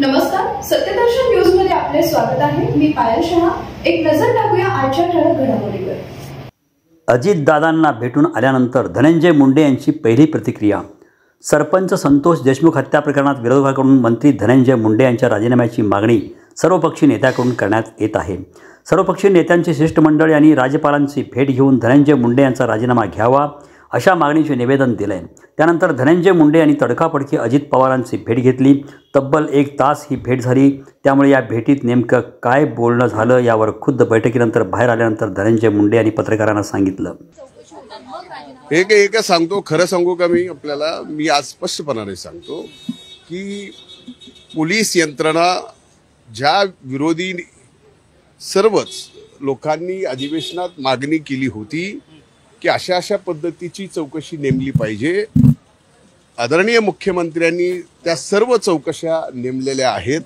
नमस्कार, सत्यदर्शन न्यूज मध्ये आपले स्वागत आहे। मी पायल शहा। एक नजर टाकूया आजच्या ठळक घडामोडीवर। अजितदादांना भेटून आल्यानंतर धनंजय मुंडे यांची पहिली प्रतिक्रिया। सरपंच संतोष देशमुख हत्या प्रकरणात विरोधकांकडून मंत्री धनंजय मुंडे यांच्या राजीनाम्याची मागणी सर्वपक्षीय नेत्यांकडून करण्यात येत आहे। सर्वपक्षीय नेत्यांचे शिष्टमंडळ यांनी राज्यपालांची भेट घेऊन धनंजय मुंडे यांचा राजीनामा घ्यावा अशा मागणीचे निवेदन दिले। त्यानंतर धनंजय मुंडे यांनी तडकाफडकी अजित पवारांची भेट घेतली। तब्बल 1 तास ही भेट झाली। त्यामुळे या भेटीत नेमकं काय बोलणं झालं यावर खुद्द बैठकीनंतर बाहेर आल्यानंतर धनंजय मुंडे यांनी पत्रकारांना सांगितलं। एक सांगतो, खरं सांगू का मी आज स्पष्टपणाने सांगतो की पोलीस यंत्रणा ज्या विरोधी सर्वच लोकांनी अधिवेशनात मागणी केली होती की अशा पद्धतीची चौकशी नेमली पाहिजे, आदरणीय मुख्यमंत्र्यांनी त्या सर्व चौकशा नेमलेल्या आहेत।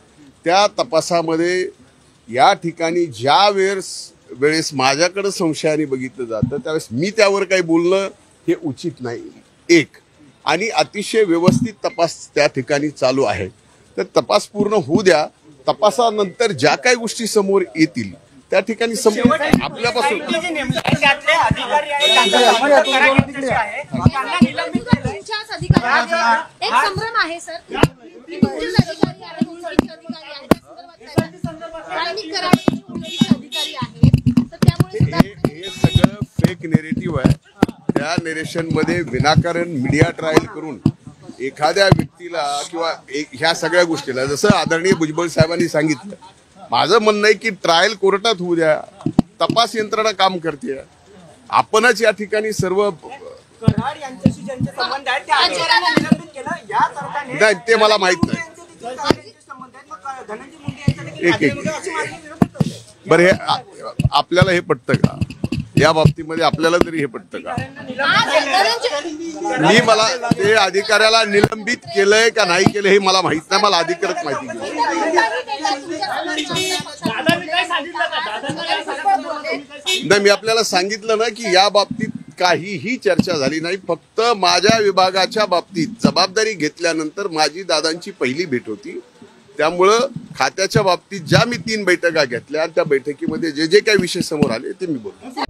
त्या तपासामध्ये या ठिकाणी ज्या वेळेस माझ्याकडे संशयाने बघितलं जातं त्यावेळेस मी त्यावर काही बोलणं हे उचित नाही। एक आणि अतिशय व्यवस्थित तपास त्या ठिकाणी चालू आहे, तर तपास पूर्ण होऊ द्या। तपासानंतर ज्या काही गोष्टी समोर येतील त्या ठिकाणी आपल्यापासून हे सगळं फेक नेरेटिव्ह आहे। त्या नेरेशन मध्ये विनाकारण मीडिया ट्रायल करून एखाद्या व्यक्तीला किंवा ह्या सगळ्या गोष्टीला, जसं आदरणीय भुजबळ साहेबांनी सांगितलं, माझं म्हणणं आहे की ट्रायल कोर्टात होऊ द्या, तपास यंत्रणा काम करते। आपणच या ठिकाणी सर्व नाही ते मला माहित नाही। बरं, हे आपल्याला हे पटतं का? या बाबतीमध्ये आपल्याला तरी हे पटतं का? मला ते अधिकाऱ्याला निलंबित केलंय का नाही केलं हे मला माहित नाही, मला अधिकारच माहिती नाही। मी आपल्याला सांगितलं ना की या बाबतीत काहीही चर्चा झाली नाही। फक्त माझ्या विभागाच्या बाबतीत जबाबदारी घेतल्यानंतर माझी दादांची पहिली भेट होती। त्यामुळं खात्याच्या बाबतीत ज्या मी 3 बैठका घेतल्या त्या बैठकीमध्ये जे काही विषय समोर आले ते मी बोलतो।